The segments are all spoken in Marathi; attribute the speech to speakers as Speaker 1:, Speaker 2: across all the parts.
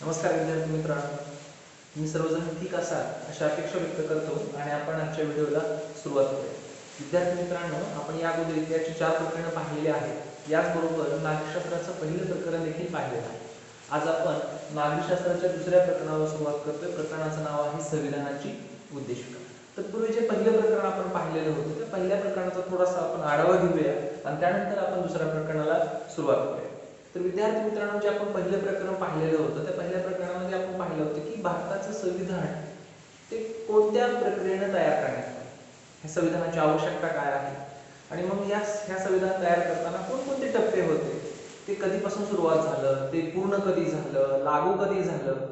Speaker 1: नमस्कार विद्यार्थी मित्रांनो, तुम्ही सर्वजण ठीक असाल अशा अपेक्षा व्यक्त करतो आणि आपण आजच्या व्हिडिओला सुरुवात करूया. विद्यार्थी मित्रांनो, आपण या अगोदर इतिहासाची 4 प्रकरणे पाहिलेली आहेत. याचबरोबर नागरिकशास्त्राचं पहिलं प्रकरण देखील पाहिलेलं आहे. आज आपण नागरिकशास्त्राच्या दुसऱ्या प्रकरणावर सुरुवात करतोय. प्रकरणाचं नाव आहे संविधानाची उद्देशिका. तत्पूर्वी जे पहिलं प्रकरण आपण पाहिलेलं होतं त्या पहिल्या प्रकरणाचा थोडासा आपण आढावा घेऊया आणि त्यानंतर आपण दुसऱ्या प्रकरणाला सुरुवात करूया. तर विद्यार्थी मित्रांनो, जे आपण पहिलं प्रकरण पाहिलेलं होतं त्या पहिल्या प्रकरणामध्ये आपण पाहिलं होतं की भारताचं संविधान ते कोणत्या प्रक्रियेने तयार करण्यात आलं, ह्या संविधानाची आवश्यकता काय आहे आणि मग ह्या संविधान तयार करताना कोणकोणते टप्पे होते, ते कधीपासून सुरुवात झालं, ते पूर्ण कधी झालं, लागू कधी झालं,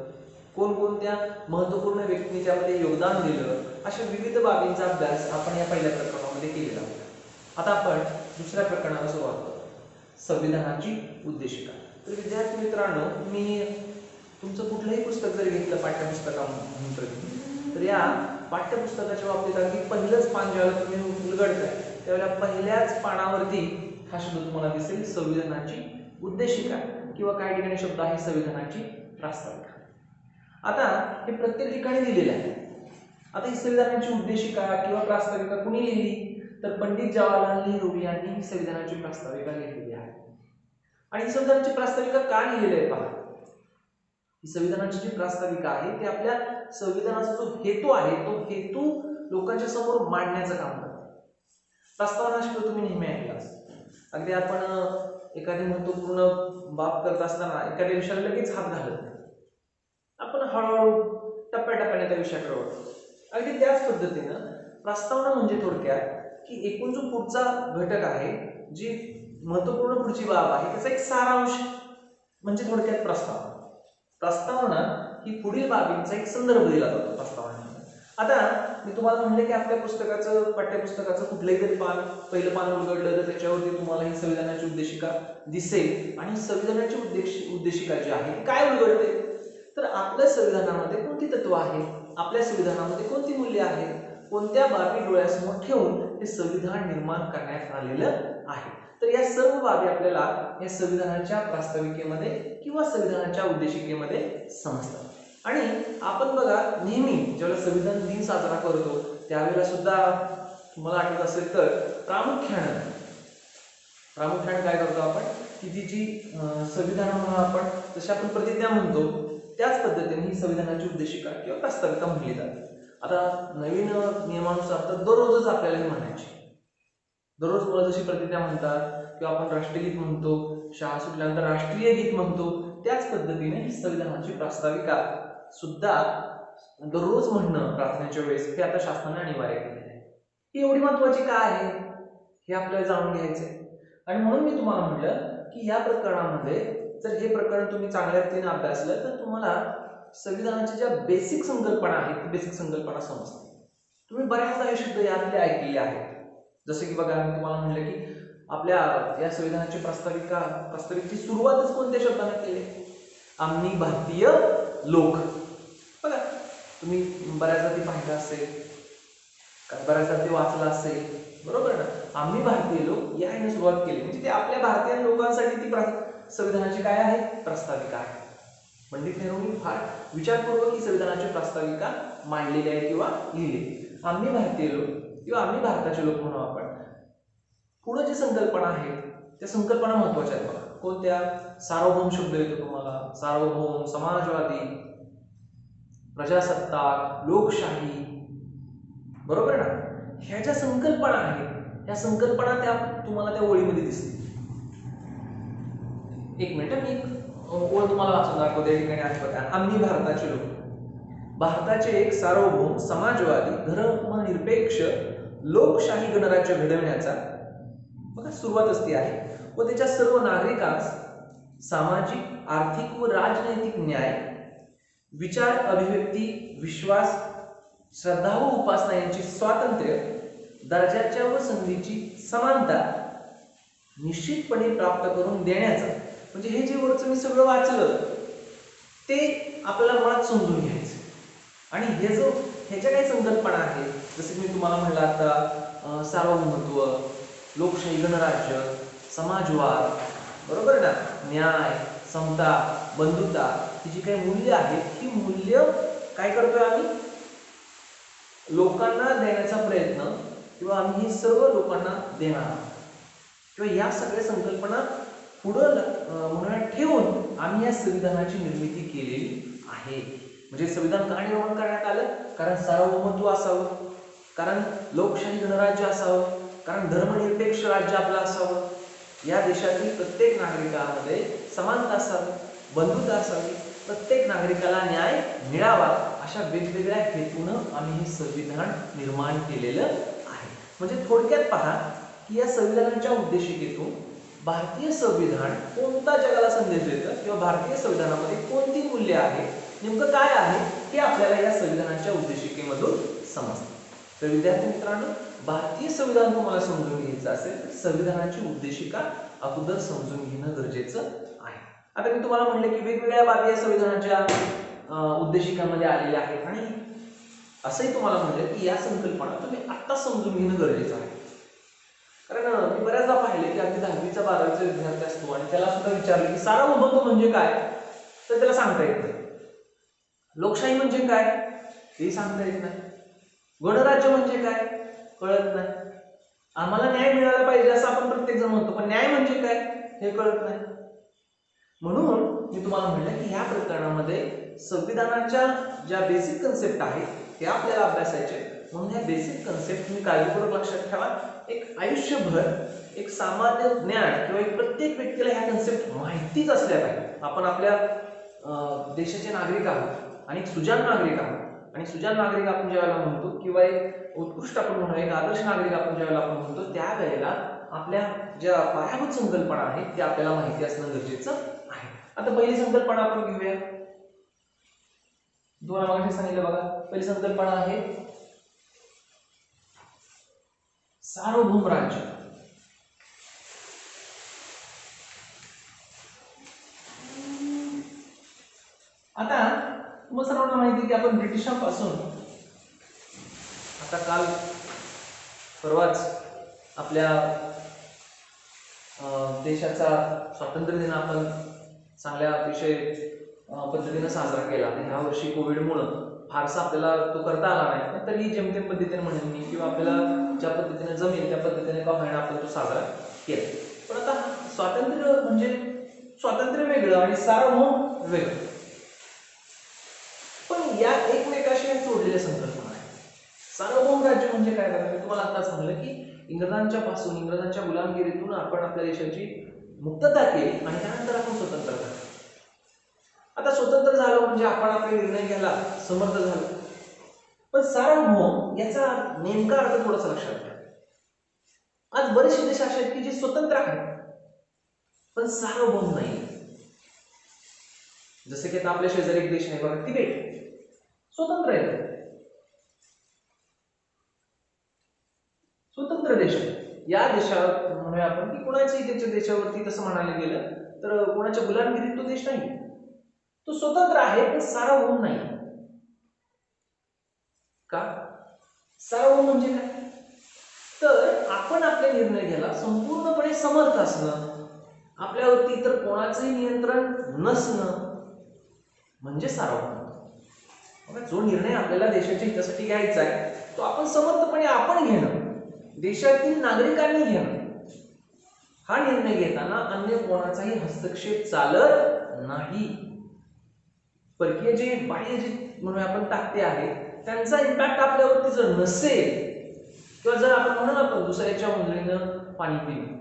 Speaker 1: कोणकोणत्या महत्त्वपूर्ण व्यक्तींनी त्यामध्ये योगदान दिलं, अशा विविध बाबींचा अभ्यास आपण या पहिल्या प्रकरणामध्ये केलेला होता. आता आपण दुसऱ्या प्रकरणाला सुरुवात करू, संविधानाची उद्देशिका. तर विद्यार्थी मित्रांनो, मी तुमचं कुठलंही पुस्तक जर घेतलं पाठ्यपुस्तकानंतर, तर या पाठ्यपुस्तकाच्या बाबतीत अगदी पहिलंच पान ज्यावेळेला तुम्ही उलगडताय त्यावेळेला पहिल्याच पानावरती हा शब्द तुम्हाला दिसेल, संविधानाची उद्देशिका, किंवा काही ठिकाणी शब्द आहे संविधानाची प्रास्ताविका. आता हे प्रत्येक ठिकाणी दिलेलं आहे. आता ही संविधानाची उद्देशिका किंवा प्रास्ताविका कुणी लिहिली, तर पंडित जवाहरलाल नेहरू यांनी ही संविधानाची प्रास्ताविका लिहिलेली आहे. आणि संविधानाची प्रास्ताविका का लिहिलेली आहे पहा. ही संविधानाची जी प्रास्ताविका आहे ती आपल्या संविधानाचा जो हेतू आहे तो हेतू लोकांच्या समोर मांडण्याचं काम करते. प्रस्तावना शब्द तुम्ही नेहमी ऐकला अगदी आपण एखादी महत्वपूर्ण बाब करत असताना एखाद्या विषयाला लगेच हात घालत नाही, आपण हळूहळू टप्प्याटप्प्याने त्या विषयाकडे वळतो. अगदी त्याच पद्धतीनं प्रस्तावना म्हणजे थोडक्यात की एकूण जो पुढचा घटक आहे, जी महत्वपूर्ण पुढची बाब आहे, त्याचा एक सारांश म्हणजे थोडक्यात प्रस्तावना. प्रस्तावना ही पुढील बाबींचा एक संदर्भ दिला जातो प्रस्तावना. आता मी तुम्हाला म्हणले की आपल्या पुस्तकाचं पाठ्यपुस्तकाचं कुठलंही तरी पान, पहिलं पान उलगडलं तर त्याच्यावरती तुम्हाला ही संविधानाची उद्देशिका दिसेल. आणि संविधानाची उद्देशिका जी आहे ती काय उलगडते, तर आपल्या संविधानामध्ये कोणती तत्व आहे, आपल्या संविधानामध्ये कोणती मूल्य आहे, कोणत्या बाबी डोळ्यासमोर ठेवून हे संविधान निर्माण करण्यात आलेलं आहे. तर या सर्व बाबी आपल्याला या संविधानाच्या प्रास्ताविकेमध्ये किंवा संविधानाच्या उद्देशिकेमध्ये समजतात. आणि आपण बघा, नेहमी जेव्हा संविधान दिन साजरा करतो त्यावेळेला सुद्धा तुम्हाला आठवत असेल तर प्रामुख्याने काय करतो आपण, की जी संविधान म्हणून आपण जशी आपण प्रतिज्ञा म्हणतो त्याच पद्धतीने ही संविधानाची उद्देशिका किंवा प्रास्ताविका म्हणली जाते. आता नवीन नियमानुसार तर दररोजच आपल्याला हे म्हणायचे, दररोज मुलं जशी प्रतिज्ञा म्हणतात किंवा आपण राष्ट्रगीत म्हणतो, शाळा सुटल्यानंतर राष्ट्रीय गीत म्हणतो, त्याच पद्धतीने ही संविधानाची प्रास्ताविका सुद्धा दररोज म्हणणं प्रार्थनेच्या वेळेस हे आता शासनाने अनिवार्य केलेलं आहे. ही एवढी महत्वाची का आहे हे आपल्याला जाणून घ्यायचंय. आणि म्हणून मी तुम्हाला म्हटलं की या प्रकरणामध्ये जर हे प्रकरण तुम्ही चांगल्या रीतीने अभ्यासलं तर तुम्हाला संविधानाच्या ज्या बेसिक संकल्पना आहेत ती बेसिक संकल्पना समजते. तुम्ही बऱ्याचदा हे शब्द यातले ऐकलेले आहेत. जसे की बघा, मी तुम्हाला म्हटलं की आपल्या या संविधानाची प्रास्ताविकेची सुरुवातच कोणत्या शब्दाने केली, आम्ही भारतीय लोक. बघा, तुम्ही बऱ्याचदा ती पाहिलं असेल, बऱ्याचदा ते वाचलं असेल, बरोबर ना. आम्ही भारतीय लोक याने सुरुवात केली, म्हणजे ते आपल्या भारतीय लोकांसाठी ती संविधानाची काय आहे, प्रास्ताविका आहे. पंडित नेहरूंनी फार विचारपूर्वक ही संविधानाची प्रास्ताविका मांडलेली आहे किंवा लिहिली. आम्ही भारतीय लोक किंवा आम्ही भारताचे लोक म्हणून आपण. पुढे जी संकल्पना आहे त्या संकल्पना महत्वाच्या आहेत बघा. कोणत्या, सार्वभौम शब्द येतो तुम्हाला, सार्वभौम, समाजवादी, प्रजासत्ताक, लोकशाही, बरोबर ना. ह्या ज्या संकल्पना आहेत ह्या संकल्पना त्या तुम्हाला त्या ओळीमध्ये दिसतील. एक मिनिट, मी ओळ तुम्हाला वाचून दाखवते. या ठिकाणी आहे बघा, आम्ही भारताचे लोक, भारताचे एक सार्वभौम, समाजवादी, धर्मनिरपेक्ष, लोकशाही गणराज्य घडवण्याचा, बघा सुरुवातच ती आहे, व त्याच्या सर्व नागरिकांस सामाजिक, आर्थिक व राजनैतिक न्याय, विचार, अभिव्यक्ती, विश्वास, श्रद्धा व उपासना यांची स्वातंत्र्य, दर्जाच्या व संधीची समानता निश्चितपणे प्राप्त करून देण्याचा. म्हणजे हे जे वरचं मी सगळं वाचलं ते आपल्याला मुळात समजून घ्यायचं. आणि ह्याच्या काही संकल्पना आहेत, जसे मी तुम्हाला म्हणलं आता, सार्वभौमत्व, लोकशाही गणराज्य, समाजवाद, बरोबर ना, न्याय, समता, बंधुता ही जी काही मूल्य आहेत ही मूल्य काय करतोय आम्ही लोकांना देण्याचा प्रयत्न किंवा आम्ही हे सर्व लोकांना देणार आहोत किंवा या सगळ्या संकल्पना पुढं म्हणून ठेवून आम्ही या संविधानाची निर्मिती केलेली आहे. म्हणजे संविधान का निर्माण करण्यात आलं? कारण सार्वभौमत्व असावं, कारण लोकशाही गणराज्य असावं, कारण धर्मनिरपेक्ष राज्य आपलं असावं, या देशातील प्रत्येक नागरिकांमध्ये समानता असावी, बंधुता असावी, प्रत्येक नागरिकाला न्याय मिळावा, अशा वेगवेगळ्या हेतूनं आम्ही हे संविधान निर्माण केलेलं आहे. म्हणजे थोडक्यात पहा की या संविधानाच्या उद्देशिकेतून भारतीय संविधान कोणता जगाला संदेश देतं किंवा भारतीय संविधानामध्ये कोणती मूल्य आहे, नेमकं काय आहे हे आपल्याला या संविधानाच्या उद्देशिकेमधून समजतं. तर विद्यार्थी मित्रांनो, भारतीय संविधान तुम्हाला समजून घ्यायचं असेल तर संविधानाची उद्देशिका अगोदर समजून घेणं गरजेचं आहे. आता मी तुम्हाला म्हणले की वेगवेगळ्या बाबी या संविधानाच्या उद्देशिकामध्ये आलेल्या आहेत आणि असंही तुम्हाला म्हणलं की या संकल्पना तुम्ही आत्ता समजून घेणं गरजेचं आहे. कारण मी बऱ्याचदा पाहिले की अगदी 10वीचा 12वीचा विद्यार्थी असतो आणि त्याला सुद्धा विचारले की सार्वभौमत्व म्हणजे काय, तर त्याला सांगता येत नाही. लोकशाही म्हणजे काय ते सांगता येत नाही. गणराज्य म्हणजे काय कळत नाही. आम्हाला न्याय मिळाला पाहिजे असं आपण प्रत्येक जण म्हणतो, पण न्याय म्हणजे काय हे कळत नाही. म्हणून मी तुम्हाला म्हटलं की ह्या प्रकरणामध्ये संविधानाच्या ज्या बेसिक कन्सेप्ट आहेत ते आपल्याला अभ्यासायचे. म्हणून ह्या बेसिक कन्सेप्ट तुम्ही काळजीपूर्वक लक्षात ठेवा. एक आयुष्यभर एक सामान्य ज्ञान किंवा एक प्रत्येक व्यक्तीला ह्या कन्सेप्ट माहितीच असल्या पाहिजे. आपण आपल्या देशाचे नागरिक आहोत आणि एक सुजाण नागरिक आहोत. आणि सुजाण नागरिक आपण ज्यावेळेला म्हणतो किंवा एक उत्कृष्ट आपण म्हणू एक आदर्श नागरिक आपण ज्यावेळेला आपण म्हणतो त्यावेळेला आपल्या ज्या पायाभूत संकल्पना आहेत त्या आपल्याला माहिती असणं गरजेचं आहे. आता पहिली संकल्पना आपण घेऊया. तुम्हाला मागे सांगितलं बघा, पहिली संकल्पना आहे सार्वभौम राज्य. आता तुम्हाला सर्वांना माहिती आहे की आपण ब्रिटिशांपासून आता काल परवाच आपल्या देशाचा स्वातंत्र्य दिन आपण चांगल्या अतिशय पद्धतीने साजरा केला. ह्या वर्षी कोविडमुळे फारसा आपल्याला तो करता आला नाही, तरी जेमतेम पद्धतीने म्हणेन मी किंवा आपल्याला ज्या पद्धतीने जमेल त्या पद्धतीने का होईना आपण तो साजरा केला. पण आता स्वातंत्र्य म्हणजे स्वातंत्र्य वेगळं आणि सार्वभौम वेगळं, पण या एकमेकाशी जोडलेल्या संकल्पना आहेत. सार्वभौम राज्य म्हणजे काय बघा, मी तुम्हाला आता सांगलं की इंग्रजांच्या गुलामगिरीतून आपण आपल्या देशाची मुक्तता केली आणि त्यानंतर आपण स्वतंत्र झालो. आता स्वतंत्र झालो म्हणजे आपण आपले निर्णय घ्यायला समर्थ झालो. पण सार्वभौम याचा नेमका अर्थ थोडासा लक्षात घ्या. आज बरेचसे देश असे आहेत की जे स्वतंत्र आहेत पण सार्वभौम नाही. जसे की आता आपल्या शेजारी एक देश आहे बघा तिबेट, स्वतंत्र आहे, स्वतंत्र देश आहे. या देशात म्हणूया आपण की कोणाच्याही त्याच्या देशावरती तसं म्हणायला गेलं तर कोणाच्या गुलामगिरीत तो देश नाही, तो स्वतंत्र आहे पण सार्वभौम नाही. का? सार्वभौम म्हणजे काय, तर आपण आपले निर्णय घ्यायला संपूर्णपणे समर्थ असणं, आपल्यावरती इतर कोणाचंही नियंत्रण नसणं म्हणजे सार्वभौम. जो निर्णय आपल्याला देशाच्या हितासाठी घ्यायचा आहे तो आपण समर्थपणे आपण घेणं, देशातील नागरिकांनी घेणं. हा निर्णय घेताना अन्य कोणाचाही हस्तक्षेप चालत नाही. परकीय जे बाह्य जे म्हणून आपण टाकते आहे त्यांचा इम्पॅक्ट आपल्यावरती जर नसेल किंवा जर आपण म्हणून आपण दुसऱ्याच्या मंजुरीनं पाणी पिणं,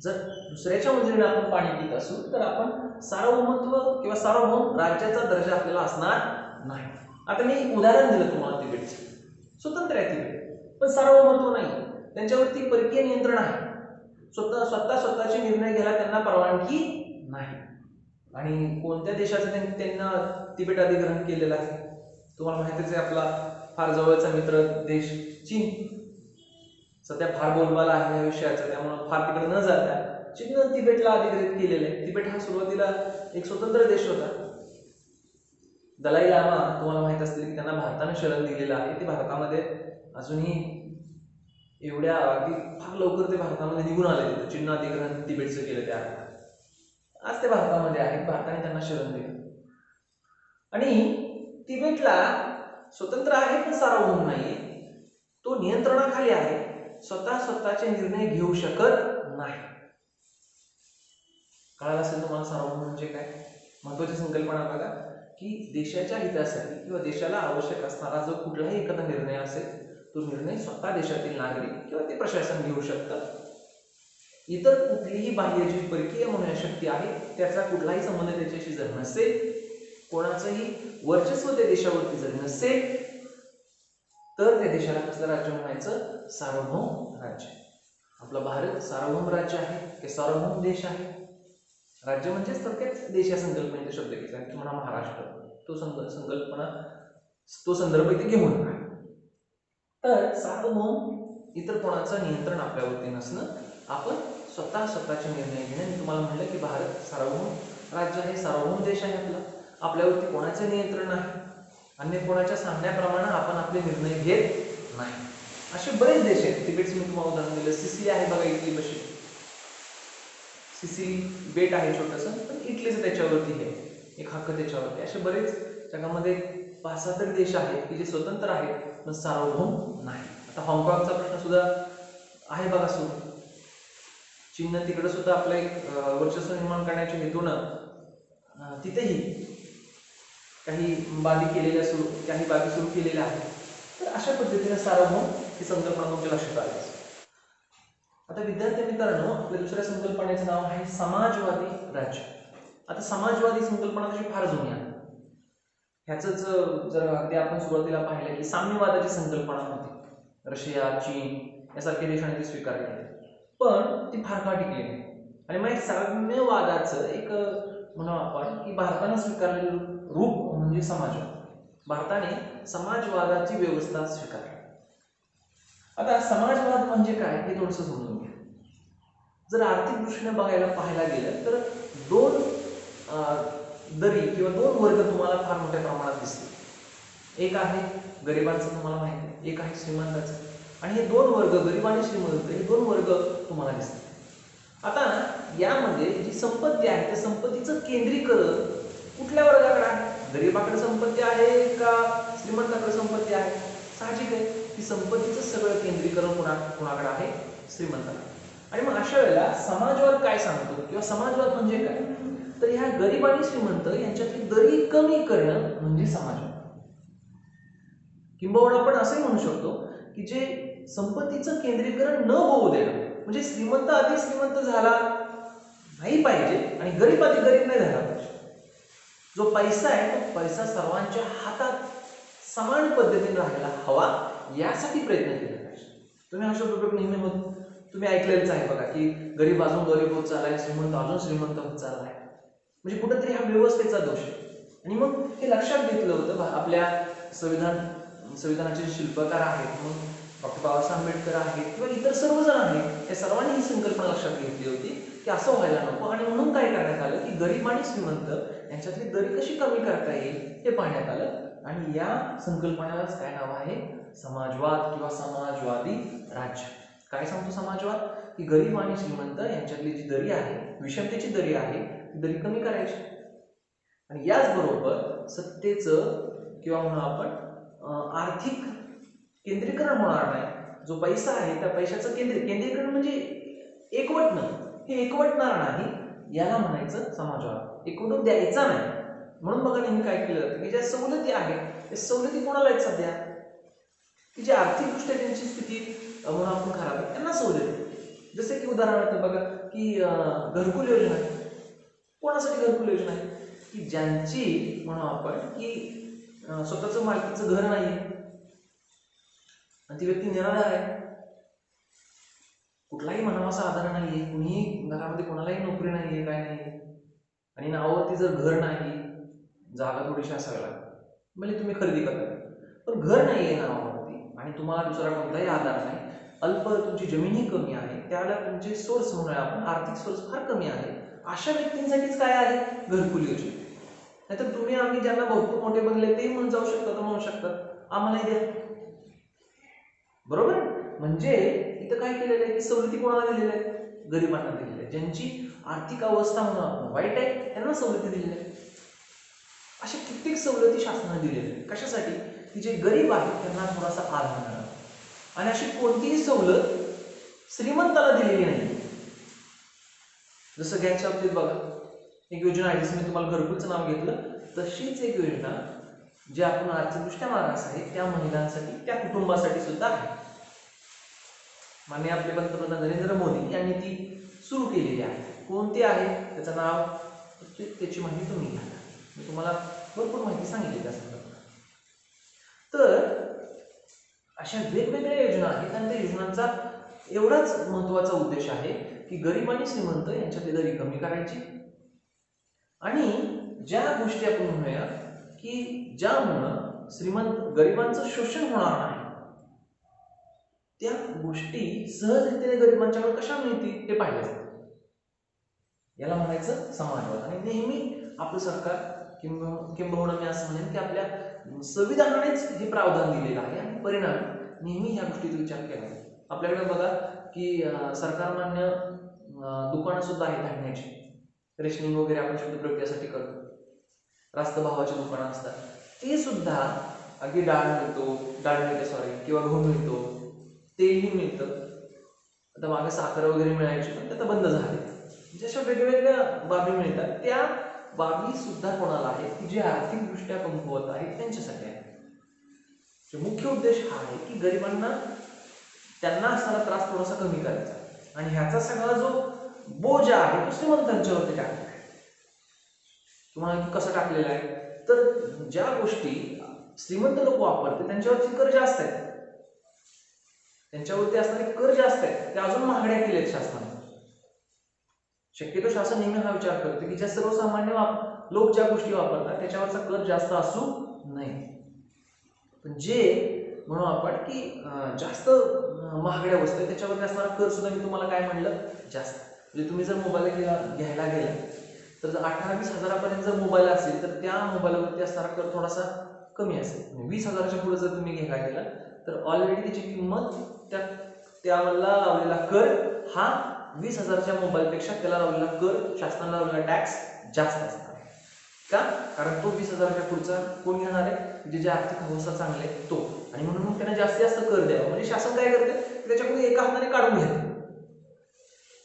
Speaker 1: जर दुसऱ्याच्या मंजुरीनं आपण पाणी पित असू तर आपण सार्वभौमत्व किंवा सार्वभौम राज्याचा दर्जा आपल्याला असणार नाही. आता मी उदाहरण दिलं तुम्हाला तिबेटचं, स्वतंत्र आहे तिबेट पण सार्वभौमत्व नाही, त्यांच्यावरती परकीय नियंत्रण आहे, स्वतःचे निर्णय घ्यायला त्यांना परवानगी नाही. आणि कोणत्या देशाचं त्यांना तिबेट अधिग्रहण केलेलं आहे तुम्हाला माहितीच आहे. आपला फार जवळचा मित्र देश चीन सध्या फार बोलबाला आहे या विषयाचा, त्यामुळे फार तिकडे न जाता चीननं तिबेटला अधिग्रहित केलेलं आहे. तिबेट हा सुरुवातीला एक स्वतंत्र देश होता. दलाई लामा तुम्हाला माहित असतील की त्यांना भारताने शरण दिलेलं आहे. ते भारतामध्ये अजूनही एवढ्या अगदी फार लवकर ते भारतामध्ये निघून आले. चीननं अधिग्रहण तिबेटचं केलं त्या आज ते भारतामध्ये आहेत, भारताने त्यांना शरण दिलं. आणि तिबेटला स्वतंत्र आहे पण सार्वभौम नाही, तो नियंत्रणाखाली आहे, स्वतःचे निर्णय घेऊ शकत नाही. कळालं असेल तुम्हाला सार्वभौम म्हणजे काय? महत्वाची संकल्पना बघा की देशाच्या हितासाठी किंवा देशाला आवश्यक असणारा जो कुठलाही एखादा निर्णय असेल तो निर्णय स्वतः देशातील नागरिक किंवा ते प्रशासन घेऊ शकतात. इतर कुठलीही बाह्य जी परकीय म्हणून शक्ती आहे त्याचा कुठलाही संबंध त्याच्याशी जर नसेल, कोणाचंही वर्चस्व त्या देशावरती जर नसेल, तर त्या देशाला कसलं राज्य म्हणायचं? सार्वभौम राज्य. आपला भारत सार्वभौम राज्य आहे की सार्वभौम देश आहे. राज्य म्हणजेच थोडक्यात देश या संकल्पनेचा शब्द घेतला की म्हणा महाराष्ट्र, तो संकल्पना तो संदर्भ इथे घेऊ नका. तर सार्वभौम इतर कोणाचं नियंत्रण आपल्यावरती नसणं, आपण स्वतःचे निर्णय घेणे. मी तुम्हाला म्हणलं की भारत सार्वभौम राज्य आहे, सार्वभौम देश आहे आपला, आपल्यावरती कोणाचे नियंत्रण नाही, अन्य कोणाच्या सांगण्याप्रमाणे आपण आपले निर्णय घेत नाही. असे बरेच देश आहेत. तिबेटचं मी तुम्हाला उदाहरण दिलं. सिसिली आहे बघा, इटली बशी, सिसिली बेट आहे छोटंसं, पण इटलीचं त्याच्यावरती आहे, एक हक्क त्याच्यावरती. असे बरेच जगामध्ये 5-6 तरी देश आहेत की जे स्वतंत्र आहेत पण सार्वभौम नाही. आता हाँगकाँगचा प्रश्न सुद्धा आहे बघा सुरू. चीननं तिकडे सुद्धा आपलं एक वर्चस्व निर्माण करण्याच्या हेतूनं तिथेही काही बाबी सुरू केलेल्या आहेत. तर अशा पद्धतीने सार्वभौम ही संकल्पना तुमच्या लक्षात आली असेल. आता विद्यार्थी मित्रांनो, आपल्या दुसऱ्या संकल्पनेचं नाव आहे समाजवादी राज्य. आता समाजवादी संकल्पना तशी फार जुनी आहे. ह्याच जर ते आपण सुरुवातीला पाहिलं की साम्यवादाची संकल्पना होती. रशिया, चीन यासारख्या देशांनी ती स्वीकारली आहे, पण ती फार काळ टिकली नाही. आणि मग साम्यवादाचं एक म्हणू आपण की भारताने स्वीकारलेलं रूप म्हणजे समाजवाद. भारताने समाजवादाची व्यवस्था स्वीकारली. आता समाजवाद म्हणजे काय हे थोडंसं समजून घ्या. जर आर्थिक दृष्टीने पाहायला गेलं तर दोन दरी किंवा दोन वर्ग तुम्हाला फार मोठ्या प्रमाणात दिसतील. एक आहे गरिबांचं, तुम्हाला माहिती आहे, एक आहे श्रीमंताचं. आणि हे दोन वर्ग, गरीब आणि श्रीमंत, हे दोन वर्ग तुम्हाला दिसतात. आता यामध्ये जी संपत्ती आहे त्या संपत्तीचं केंद्रीकरण कुठल्या वर्गाकडे आहे? गरीबाकडे संपत्ती आहे का श्रीमंताकडे संपत्ती आहे? साहजिक आहे की संपत्तीचं सगळं केंद्रीकरण कोणाकडे आहे? श्रीमंताकडे. आणि मग अशा वेळेला समाजवाद काय सांगतो किंवा समाजवाद म्हणजे काय? तर ह्या गरीब आणि श्रीमंत यांच्यातली दरी कमी करणं म्हणजे समाजवाद. किंबहुना आपण असंही म्हणू शकतो की जे संपत्तीचं केंद्रीकरण न होऊ देणं, म्हणजे श्रीमंत अधिक श्रीमंत झाला नाही पाहिजे आणि गरीब अधिक गरीब नाही झाला पाहिजे. जो पैसा आहे तो पैसा सर्वांच्या हातात समान पद्धतीने राहायला हवा, यासाठी प्रयत्न केला पाहिजे. तुम्ही हा शब्द नेहमी तुम्ही ऐकलेलंच आहे बघा की गरीब अजून गरीब होत चाललाय, श्रीमंत अजून श्रीमंत होत चाललाय. म्हणजे कुठेतरी हा व्यवस्थेचा दोष आहे. आणि मग हे लक्षात घेतलं होतं आपल्या संविधानाचे शिल्पकार आहेत, मग डॉक्टर बाबासाहेब आंबेडकर आहेत किंवा इतर सर्वजण आहेत, या सर्वांनी ही संकल्पना लक्षात घेतली होती की असं व्हायला नको. आणि म्हणून काय करण्यात आलं की गरीब आणि श्रीमंत यांच्यातली दरी कशी कमी करता येईल हे पाहण्यात आलं. आणि या संकल्पनेलाच काय नाव आहे? समाजवाद किंवा समाजवादी राज्य. काय सांगतो समाजवाद? की गरीब आणि श्रीमंत यांच्यातली जी दरी आहे, विषमतेची दरी आहे, ती दरी कमी करायची. आणि याचबरोबर सत्तेचं किंवा म्हणून आपण आर्थिक केंद्रीकरण होणार नाही. जो पैसा आहे त्या पैशाचं केंद्रीकरण म्हणजे एकवटणं, हे एकवटणार नाही, याला म्हणायचं समाजवाद. एकवटून द्यायचा नाही. म्हणून बघा नेहमी काय केलं जातं की ज्या सवलती आहेत त्या सवलती कोणाला आहेत सध्या? की जे आर्थिकदृष्ट्या त्यांची स्थिती म्हणून आपण खराब आहे त्यांना सवलती. जसे की उदाहरणार्थ बघा की घरकुल योजना आहे. कोणासाठी घरकुल योजना आहे? की ज्यांची म्हणून आपण की स्वतःचं मालकीचं घर नाहीये आणि ती व्यक्ती निराधार आहे, कुठलाही म्हणावाचा आधार नाहीये, कुणीही घरामध्ये कोणालाही नोकरी नाहीये, काय नाहीये, आणि नावावरती जर घर नाही, जागा थोडीशी असावी लागते, म्हणजे तुम्ही खरेदी करता, पण घर नाहीये नावावरती आणि तुम्हाला दुसरा कोणताही आधार नाही, अल्प तुमची जमीनही कमी आहे, त्याला तुमचे सोर्स म्हणूया आपण आर्थिक सोर्स फार कमी आहे, अशा व्यक्तींसाठीच काय आहे? घरकुल योजना. नाहीतर तुम्ही आम्ही ज्यांना भरपूर मोठे बनले ते म्हणून जाऊ शकतात, म्हणू शकतात आम्हालाही द्या, बरोबर? म्हणजे इथं काय केलेलं आहे की सवलती कोणाला दिलेल्या आहेत? गरिबांना दिलेल्या आहेत, ज्यांची आर्थिक अवस्था म्हणून वाईट आहे त्यांना सवलती दिलेल्या आहेत. अशा कित्येक सवलती शासनाने दिलेल्या आहेत. कशासाठी? की जे गरीब आहेत त्यांना थोडासा आधार मिळावा. आणि अशी कोणतीही सवलत श्रीमंताला दिलेली नाही. जसं गॅसच्या बाबतीत बघा, एक योजना आहे, जसं मी तुम्हाला घरकुलचं नाव घेतलं, तशीच एक योजना जी आपण आर्थिकदृष्ट्या मागास आहे त्या महिलांसाठी, त्या कुटुंबासाठी सुद्धा आहे. माननीय आपले पंतप्रधान नरेंद्र मोदी यांनी ती सुरू केलेली आहे. कोणती आहे, त्याचं नाव, त्याची माहिती तुम्ही घ्या. मी तुम्हाला भरपूर माहिती सांगितली त्या संदर्भात. तर अशा वेगवेगळ्या योजना आहेत आणि त्या योजनांचा एवढाच महत्त्वाचा उद्देश आहे की गरीब आणि श्रीमंत यांच्यातली दरी कमी करायची आणि ज्या गोष्टी आपण म्हणूया की ज्यामुळं गरिबांचं शोषण होणार नाही, त्या गोष्टी सहजरित्याने गरिबांच्याकडे कशा मिळतील ते पाहिलं जातं. याला म्हणायचं समाजवाद. आणि नेहमी आपलं सरकार किंबहुना मी असं म्हणेन की आपल्या संविधानानेच हे प्रावधान दिलेलं आहे आणि परिणाम नेहमी ह्या गोष्टीचा विचार केला जातो. आपल्याकडे बघा की सरकारमान्य दुकानं सुद्धा आहेत धान्याची, रेशनिंग वगैरे आपण शुद्ध प्रक्रियासाठी करतो. रास्त भावाची दुकानं असतात, ते सुद्धा अगदी डाळ मिळते किंवा गहू मिळतो, तेलही मिळतं. आता मागे साखर वगैरे मिळायची पण ते आता बंद झाले. जशा वेगवेगळ्या बाबी मिळतात त्या बाबी सुद्धा कोणाला आहेत की जे आर्थिकदृष्ट्या कमकुवत आहेत त्यांच्यासाठी आहे. मुख्य उद्देश हा आहे की गरिबांना त्यांना असणारा त्रास थोडासा कमी करायचा आणि ह्याचा सगळा जो बोज आहे तो श्रीमंतांच्यावरती टाकला आहे. तुम्हाला कसं टाकलेलं आहे, तर ज्या गोष्टी श्रीमंत लोक वापरते त्यांच्यावरती कर जास्त आहेत, त्यांच्यावरती असणारे कर जास्त आहेत, त्या अजून महागड्या केलेत शासनाने. शक्यतो शासन नेहमी हा विचार करते की ज्या सर्वसामान्य लोक ज्या गोष्टी वापरतात त्याच्यावरचा कर जास्त असू नये. पण जे म्हणू आपण की जास्त महागड्या वस्तू आहेत त्याच्यावरती असणारा कर सुद्धा मी तुम्हाला काय म्हणलं, जास्त. म्हणजे तुम्ही जर मोबाईल घ्यायला गेला तर जर 18-20 हजारापर्यंत जर मोबाईल असेल तर त्या मोबाईलवरती असणारा कर थोडासा कमी असेल. 20,000च्या पुढे जर तुम्ही घ्यायला गेला तर ऑलरेडी त्याची किंमत त्याला लावलेला कर हा 20,000च्या मोबाईलपेक्षा त्याला लावलेला कर, शासनाला लावलेला टॅक्स जास्त असणार आहे. का? कारण तो 20,000च्या पुढचा कोण घेणार आहे, जे आर्थिक अवस्था चांगली आहे तो. आणि म्हणून मग त्यांना जास्तीत जास्त कर द्यावा. म्हणजे शासन काय करते, त्याच्याकडून एका हाताने काढून घेते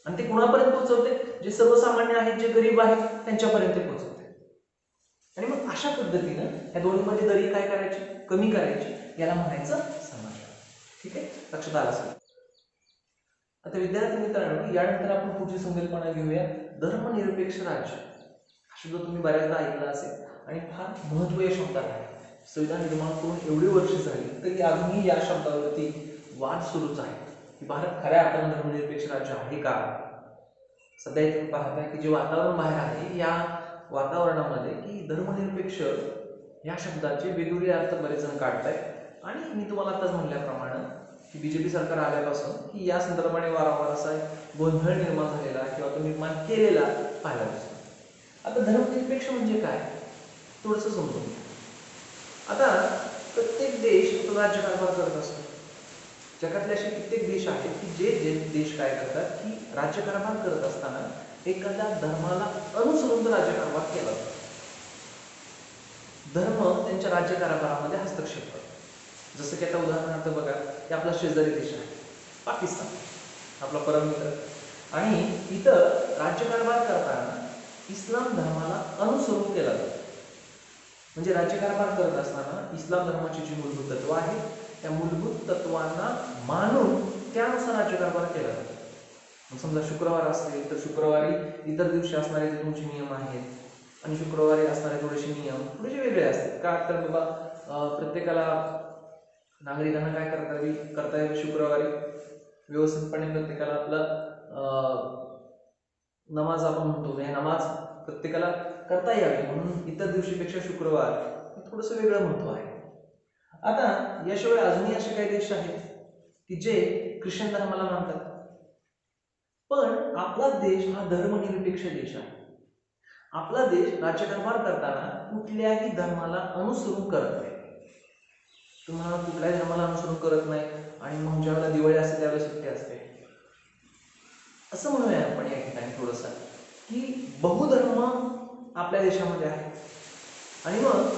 Speaker 1: आणि ते कुणापर्यंत पोहोचवते, जे सर्वसामान्य आहेत, जे गरीब आहेत त्यांच्यापर्यंत पोहोचवते. आणि मग अशा पद्धतीनं या दोन्हीमध्ये दरी काय करायची, कमी करायची. याला म्हणायचं समाजवाद. ठीक आहे, लक्षात आलं असेल. आता विद्यार्थी मित्रांनो, यानंतर आपण पुढची संकल्पना घेऊया, धर्मनिरपेक्ष राज्य. हा शब्द तुम्ही बऱ्याचदा ऐकला असेल आणि फार महत्त्वाचा शब्द आहे. संविधान निर्माण करून एवढी वर्ष झाली तरी अजूनही या शब्दावरती वाद सुरूच आहे की भारत खऱ्या अर्थानं धर्मनिरपेक्ष राज्य आहे का. सध्या तुम्ही पाहताय की जे वातावरण बाहेर आहे, या वातावरणामध्ये की धर्मनिरपेक्ष या शब्दाचे वेगवेगळे अर्थ बरेच जण काढतायत. आणि मी तुम्हाला आताच म्हटल्याप्रमाणे की बीजेपी सरकार आल्यापासून की या संदर्भाने वारंवार असा गोंधळ निर्माण झालेला किंवा तो निर्माण केलेला पाहायला दिसतो. आता धर्मनिरपेक्ष म्हणजे काय थोडंसं समजून घ्या. आता प्रत्येक देश तो राज्यकारभार करत असतो. जगातले असे कित्येक देश आहेत की जे देश काय करतात की राज्यकारभार करत असताना एखाद्या धर्माला अनुसरून राज्यकारभार केला जातो. धर्म त्यांच्या राज्यकारभारामध्ये हस्तक्षेप करतो. जसं की आता उदाहरणार्थ बघा की आपला शेजारी देश आहे पाकिस्तान, आपला परममित्र. आणि इथं राज्यकारभार करताना इस्लाम धर्माला अनुसरून केला जातो. म्हणजे राज्यकारभार करत असताना इस्लाम धर्माची जी मूलभूत तत्व आहेत त्या मूलभूत तत्वांना मानून त्यानुसार राज्यकारभार केला जातो. समजा शुक्रवार असेल तर शुक्रवारी इतर दिवशी असणारे जे तुमचे नियम आहेत आणि शुक्रवारी असणारे थोडेसे नियम थोडेसे वेगळे असतात. का तर बाबा प्रत्येकाला नागरिकांना काय करता येईल, शुक्रवारी व्यवस्थितपणे प्रत्येकाला आपला नमाज आपण म्हणतो हे नमाज प्रत्येकाला करता यावी म्हणून इतर दिवशीपेक्षा शुक्रवार थोडंसं वेगळं महत्व आहे. आता याशिवाय अजूनही असे काही देश आहेत की जे ख्रिश्चन धर्माला मानतात. पण आपला देश हा धर्मनिरपेक्ष देश आहे. आपला देश राज्यकारभार करताना कुठल्याही धर्माला अनुसरून करत नाही. तुम्हाला कुठल्याही धर्माला अनुसरून करत नाही आणि मग ज्यावेळेला दिवाळी असते त्यावेळेला सुट्टी असते. असं म्हणूया आपण या ठिकाणी थोडंसं की बहुधर्म आपल्या देशामध्ये आहे आणि मग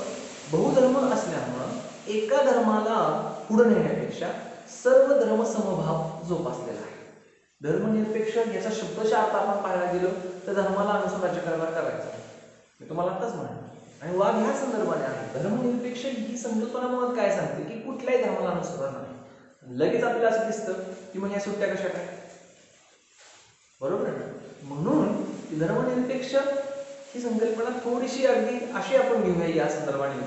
Speaker 1: बहुधर्म असल्यामुळं एका धर्माला पुढे नेण्यापेक्षा सर्व धर्म समभाव जोपासलेला आहे. धर्मनिरपेक्ष याचा शब्दशः अर्थ आपण पाहायला गेलो तर धर्माला अनुसार राज्यकारभार करायचा. मी तुम्हाला आताच म्हणाले आणि वाद ह्या संदर्भाने आहे. धर्मनिरपेक्ष ही संकल्पना मुळात काय सांगते की कुठल्याही धर्माला अनुसरण नाही. लगेच आपल्याला असं दिसतं की मग ह्या सुट्ट्या कशा काय, बरोबर ना? म्हणून धर्मनिरपेक्ष ही संकल्पना थोडीशी अगदी अशी आपण घेऊया या संदर्भाने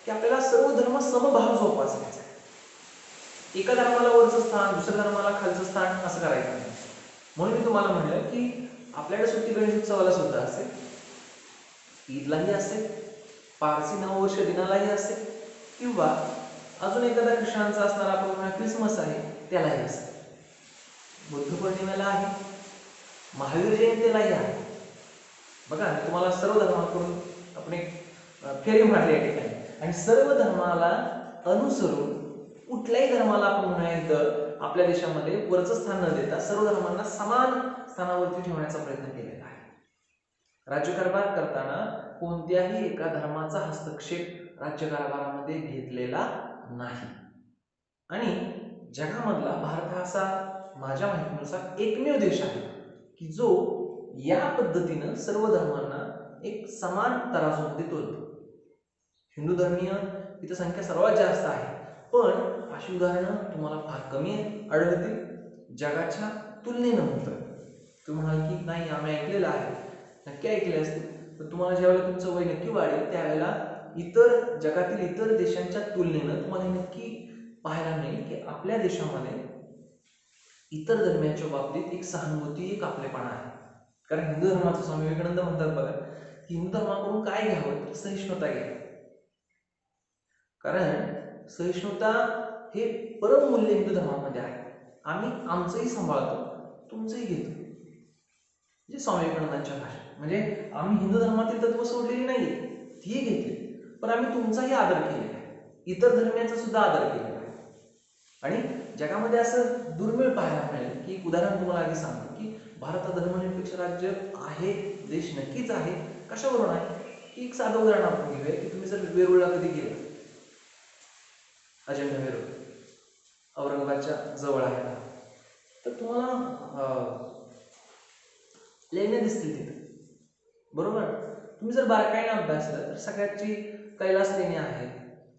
Speaker 1: की आपल्याला सर्व धर्म समभाव जोपासायचा. एका धर्माला वरचं स्थान, दुसऱ्या धर्माला खालचं स्थान असं करायचं नाही. म्हणून मी तुम्हाला म्हणलं की आपल्याकडे सुट्टी गणेश उत्सवाला सुद्धा असेल, ईदलाही असेल, पारसी नववर्ष दिनालाही असेल किंवा अजून एखादा कृष्णांचा असणारा आपण म्हणा क्रिसमस आहे त्यालाही असेल, बुद्ध पौर्णिमेला आहे, महावीर जयंतीलाही आहे. बघा तुम्हाला सर्व धर्माकडून आपण एक फेरी मारली या ठिकाणी आणि सर्व धर्माला अनुसरून कुठल्याही धर्माला आपण म्हणायचं तर आपल्या देशामध्ये वरचं स्थान न देता सर्व धर्मांना समान स्थानावरती ठेवण्याचा प्रयत्न केलेला आहे. राज्यकारभार करताना कोणत्याही एका धर्माचा हस्तक्षेप राज्यकारभारामध्ये घेतलेला नाही आणि जगामधला भारत हा असा माझ्या माहितीनुसार एकमेव देश आहे की जो या पद्धतीनं सर्व धर्मांना एक समान तराजूमध्ये तोलतो. हिंदू धर्मीय इथं संख्या सर्वात जास्त आहे, पण अशी उदाहरणं तुम्हाला फार कमी आढळतील जगाच्या तुलनेनं. म्हणतं तुम्ही म्हणाल की नाही आम्ही ऐकलेलं आहे, नक्की ऐकले असतील, पण तुम्हाला ज्यावेळेला तुमचं वय नक्की वाढेल त्यावेळेला इतर जगातील इतर देशांच्या तुलनेनं तुम्हाला नक्की पाहायला मिळेल की आपल्या देशामध्ये इतर धर्मांच्या बाबतीत एक सहानुभूती, एक आपलेपणा आहे. कारण हिंदू धर्माचं स्वामी विवेकानंद म्हणतात बघा, हिंदू धर्माकडून काय घ्यावं तर सहिष्णुता घ्यावी. कारण सहिष्णुता हे परम मूल्य हिंदू धर्मामध्ये आहे. आम्ही आमचंही सांभाळतो, तुमचंही घेतो. म्हणजे स्वामी विवेकानंदांच्या भाषेत म्हणजे आम्ही हिंदू धर्मातील तत्व सोडलेली नाहीये, तीही घेतली, पण आम्ही तुमचाही आदर केलेला आहे, इतर धर्मियांचा सुद्धा आदर केलेला आहे. आणि जगामध्ये असं दुर्मिळ पाहायला मिळेल की एक उदाहरण तुम्हाला आधी सांगतो की भारत हा धर्मनिरपेक्ष राज्य आहे, देश नक्कीच आहे. कशावरून आहे की एक साधं उदाहरण आपण घेऊया की तुम्ही जर वेरूळला कधी गेला, अजिंठा वेरूळ औरंगाबादच्या जवळ आहे ना, तर तुम्हाला लेण्या दिसतील तिथे, बरोबर? तुम्ही जर बारकाईने अभ्यासलं तर सगळ्याची कैलास लेण्या आहे,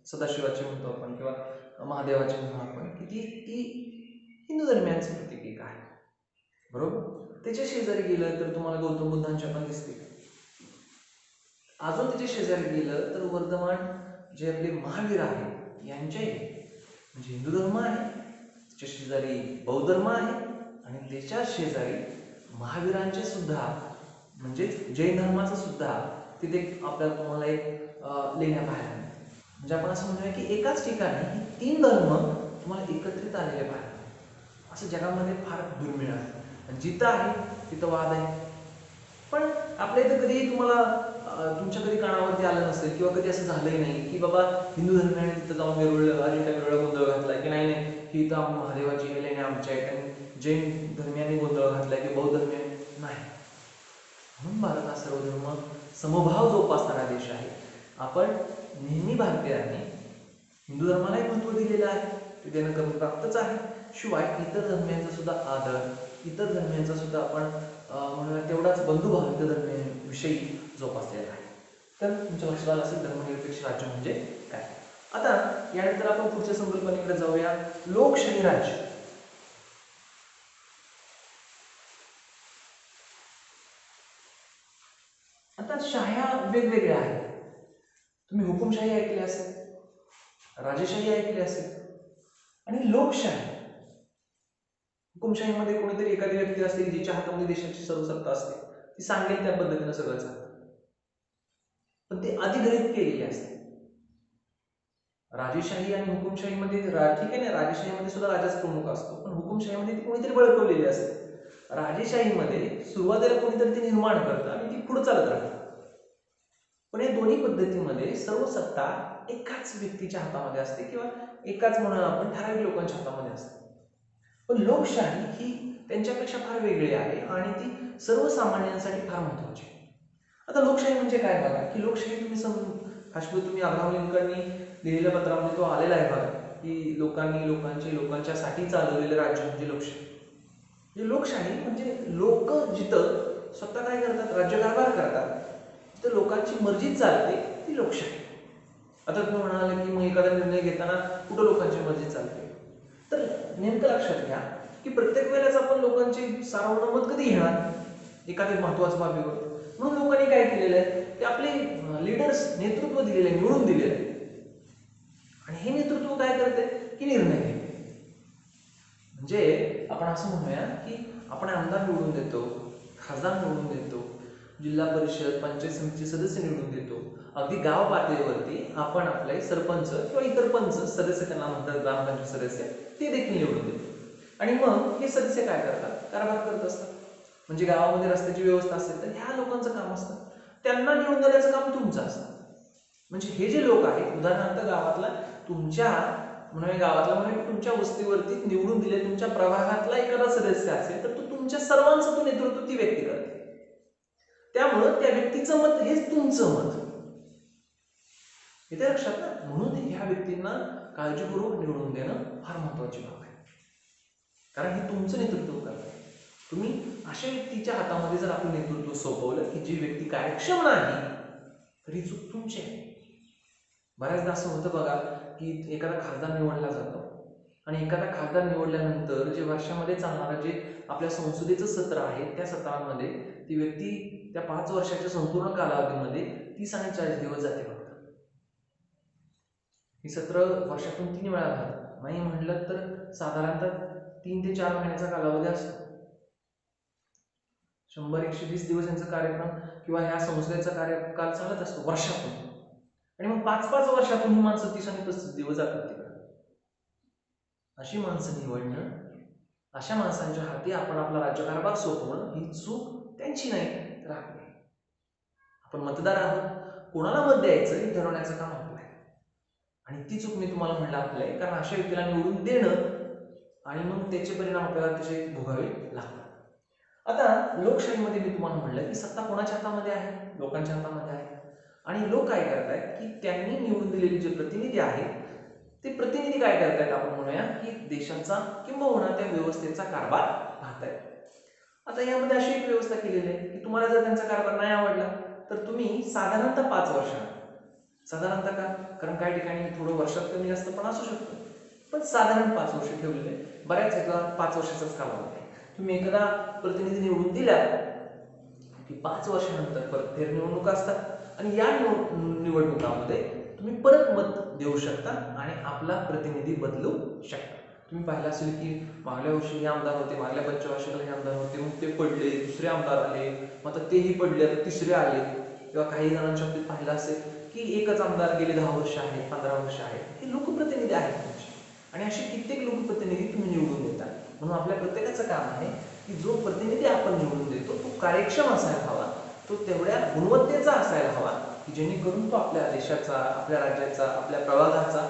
Speaker 1: सदाशिवाची म्हणतो आपण किंवा महादेवाची म्हणतो आपण, की ती हिंदू धर्मियांचं प्रतीक एक आहे, बरोबर? त्याच्या शेजारी गेलं तर तुम्हाला गौतम बुद्धांच्या पण दिसतील. अजून त्याच्या शेजारी गेलं तर वर्धमान जे आपले महावीर आहे यांच्याही, म्हणजे हिंदू धर्म आहे, त्याच्या शेजारी बौद्ध धर्म आहे आणि त्याच्या शेजारी महावीरांचे सुद्धा म्हणजे जैन धर्माचं सुद्धा तिथे आपल्याला तुम्हाला एक लेण्या पाहायला मिळते. म्हणजे आपण असं म्हणूया की एकाच ठिकाणी ही तीन धर्म तुम्हाला एकत्रित आलेले पाहायला मिळतात. असं जगामध्ये फार दुर्मिळ आहे आणि जिथं आहे तिथं वाद आहे. पण आपल्या इथं कधी तुम्हाला तुमच्या कधी कानावरती आलं नसेल किंवा कधी असं झालंही नाही की बाबा हिंदू धर्मियाने तिथं जाऊन वेरूळ अजिंठा वेरूळला गोंधळ घातलाय की नाही की इथं आपण महादेवाची लेण्या आमच्या आहेत आणि जैन धर्मियांनी गोंधळ घातलाय की बौद्ध धर्मियांनी नाही. म्हणून भारत हा सर्व धर्म समभाव जोपासणारा देश आहे. आपण नेहमी भारतीयांनी हिंदू धर्मालाही महत्त्व दिलेलं आहे, ते देणं कमी प्राप्तच आहे. शिवाय इतर धर्मियांचा सुद्धा आदर, इतर धर्मियांचा सुद्धा आपण म्हणूया तेवढाच बंधुभाव इतर धर्मियांविषयी जोपासलेला आहे. तर तुमच्या लक्षात आलं असेल धर्मनिरपेक्ष राज्य म्हणजे काय. आता यानंतर आपण पुढच्या संकल्पनेकडे जाऊया, लोकशाही राज्य. आता शाह्या वेगवेगळ्या आहेत. तुम्ही हुकुमशाही ऐकली असेल, राजेशाही ऐकली असेल आणि लोकशाही. हुकुमशाहीमध्ये कोणीतरी एखादी व्यक्ती असते जिच्या हातामध्ये देशाची सर्व सत्ता असते, ती सांगेल त्या पद्धतीनं सगळं चालतं, पण ती अधिग्रहित केलेली असते. राजेशाही आणि हुकुमशाहीमध्ये ठीक आहे ना, राजेशाहीमध्ये सुद्धा राजाच प्रमुख असतो, पण हुकुमशाहीमध्ये ती कोणीतरी बळकवलेली असते. राजेशाहीमध्ये सुरुवातीला कोणीतरी ती निर्माण करतं आणि ती पुढे चालत राहते. पण या दोन्ही पद्धतीमध्ये सर्व सत्ता एकाच व्यक्तीच्या हातामध्ये असते किंवा एकाच म्हणून आपण ठराविक लोकांच्या हातामध्ये असते. पण लोकशाही ही त्यांच्यापेक्षा फार वेगळी आहे आणि ती सर्वसामान्यांसाठी फार महत्त्वाची आहे. आता लोकशाही म्हणजे काय बघा, की लोकशाही तुम्ही तुम्ही अब्राहम लिंकननी लिहिलेल्या पत्रामध्ये तो आलेला आहे बघा, की लोकांच्यासाठी चालवलेलं राज्य म्हणजे लोकशाही. लोकशाही म्हणजे लोक जिथं स्वतः काय करतात, राज्यकारभार करतात, तिथं लोकांची मर्जी चालते, ती लोकशाही. आता तुम्ही म्हणाले की मग एखादा निर्णय घेताना कुठं लोकांची मर्जी चालते, तर नेमकं लक्षात घ्या की प्रत्येक वेळेलाच आपण लोकांची सार्वमत कधी घेणार एखाद्या महत्वाच्या बाबीवर. म्हणून लोकांनी काय केलेलं आहे, ते आपले लीडर्स नेतृत्व दिलेले आहे, निवडून दिलेलं आहे, आणि हे नेतृत्व काय करते की निर्णय घेते. म्हणजे आपण असं म्हणूया की आपण आमदार निवडून देतो, खासदार निवडून देतो, जिल्हा परिषद पंचायत समितीचे सदस्य निवडून देतो, अगदी गाव पातळीवरती आपण आपले सरपंच किंवा इतर पंच सदस्य, त्यांना म्हणतात ग्रामपंचायत सदस्य, ते देखील निवडून देतो. आणि मग हे सदस्य काय करतात, कारभार करत असतात. म्हणजे गावामध्ये रस्त्याची व्यवस्था असेल तर ह्या लोकांचं काम असतं, त्यांना निवडून देण्याचं काम तुमचं असतं. म्हणजे हे जे लोक आहेत, उदाहरणार्थ गावातला तुमच्या वस्तीवरती निवडून दिले, तुमच्या प्रभागातला एखादा सदस्य असेल तर तो तुमच्या सर्वांचं तो नेतृत्व ती व्यक्ती करते. त्यामुळं त्या व्यक्तीचं मत हेच तुमचं मत इथे लक्षात ना. म्हणून ह्या व्यक्तींना काळजीपूर्वक निवडून देणं फार महत्वाची बाब आहे, कारण हे तुमचं नेतृत्व करतात. तुम्ही अशा व्यक्तीच्या हातामध्ये जर आपलं नेतृत्व सोपवलं की जी व्यक्ती कार्यक्षम नाही, तर ही चूक तुमची आहे. बऱ्याचदा असं होतं बघा की एखादा खासदार निवडला जातो आणि एखादा खासदार निवडल्यानंतर जे वर्षामध्ये चालणारं जे आपल्या संसदेचं सत्र आहे, त्या सत्रामध्ये ती व्यक्ती त्या 5 वर्षाच्या संपूर्ण कालावधीमध्ये 30 आणि 40 दिवस जाते फक्त. ही सत्र वर्षातून 3 वेळा भरतात, नाही म्हटलं तर साधारणतः 3 ते 4 महिन्याचा कालावधी असतो. 100-120 दिवस यांचा कार्यक्रम किंवा ह्या संसदेचा कार्यकाल चालत असतो वर्षातून, आणि मग 5-5 वर्षातून ही माणसं 30 आणि 35 दिवस जातात तिकडे. अशी माणसं निवडणं, अशा माणसांच्या हाती आपण आपला राज्यकारभार सोपवणं ही चूक त्यांची नाही तर आपली. आपण मतदार आहोत, कोणाला मत द्यायचं हे ठरवण्याचं काम आपलं आहे, आणि ती चूक मी तुम्हाला म्हणलं आपलं आहे, कारण अशा व्यक्तीला निवडून देणं आणि मग त्याचे परिणाम आपल्याला त्याचे भोगावे लागतात. आता लोकशाहीमध्ये मी तुम्हाला म्हणलं की सत्ता कोणाच्या हातामध्ये आहे, लोकांच्या हातामध्ये आहे. आणि लोक काय करतायत की त्यांनी निवडून दिलेले जे प्रतिनिधी आहेत, ते प्रतिनिधी काय करतायत, आपण म्हणूया की देशाचा किंबहुना त्या व्यवस्थेचा कारभार पाहतायत. आता यामध्ये अशी एक व्यवस्था केलेली आहे की तुम्हाला जर त्यांचा कारभार नाही आवडला तर तुम्ही साधारणतः 5 वर्षांना, साधारणतः का, कारण काही ठिकाणी थोडं वर्षात कमी जास्त पण असू शकतं, पण साधारण 5 वर्ष ठेवलेले. बऱ्याच ह्याचा 5 वर्षाचाच कालावधी आहे. तुम्ही एखादा प्रतिनिधी निवडून दिला की 5 वर्षानंतर परत फेरनिवडणुका असतात, आणि या निवडणुकामध्ये तुम्ही परत मत देऊ शकता आणि आपला प्रतिनिधी बदलू शकता. तुम्ही पाहिलं असेल की मागल्या वर्षी हे आमदार होते, मागल्या पंचवार्षिकला हे आमदार होते, मग ते पडले, दुसरे आमदार आले, मग आता तेही पडले, आता तिसरे आले. किंवा काही जणांच्या बाबतीत पाहिलं असेल की एकच आमदार गेले 10 वर्ष आहेत, 15 वर्ष आहेत. हे लोकप्रतिनिधी आहेत तुमचे, आणि असे कित्येक लोकप्रतिनिधी तुम्ही निवडून देता. म्हणून आपल्या प्रत्येकाचं काम आहे की जो प्रतिनिधी आपण निवडून देतो तो कार्यक्षम असायला हवा, तो तेवढ्या गुणवत्तेचा असायला हवा की जेणेकरून तो आपल्या देशाचा, आपल्या राज्याचा, आपल्या प्रभागाचा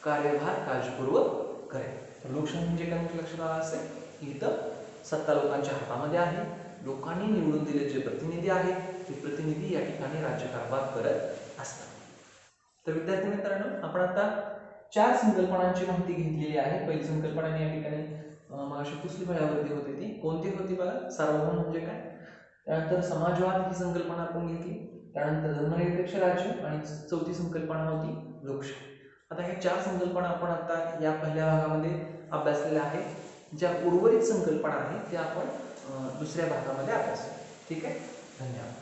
Speaker 1: कार्यभार काळजीपूर्वक करेल. तर लोकशाही म्हणजे काय लक्षात आलं असेल की इथं सत्ता लोकांच्या हातामध्ये आहे, लोकांनी निवडून दिलेले जे प्रतिनिधी आहेत ते प्रतिनिधी या ठिकाणी राज्यकारभार करत असतात. तर विद्यार्थी मित्रांनो, आपण आता 4 संकल्पनांची माहिती घेतलेली आहे. पहिली संकल्पना या ठिकाणी मगाशी पुसली फळ्यावरती होती, ती कोणती होती बघा, सार्वभौम म्हणजे काय. त्यानंतर समाजवाद ही संकल्पना आपण घेतली, त्यानंतर धर्मनिरपेक्ष राज्य, आणि चौथी संकल्पना होती लोकशाही. आता ह्या 4 संकल्पना आपण आता या पहिल्या भागामध्ये अभ्यासलेल्या आहेत. ज्या उर्वरित संकल्पना आहेत त्या आपण दुसऱ्या भागामध्ये अभ्यासू. ठीक आहे, धन्यवाद.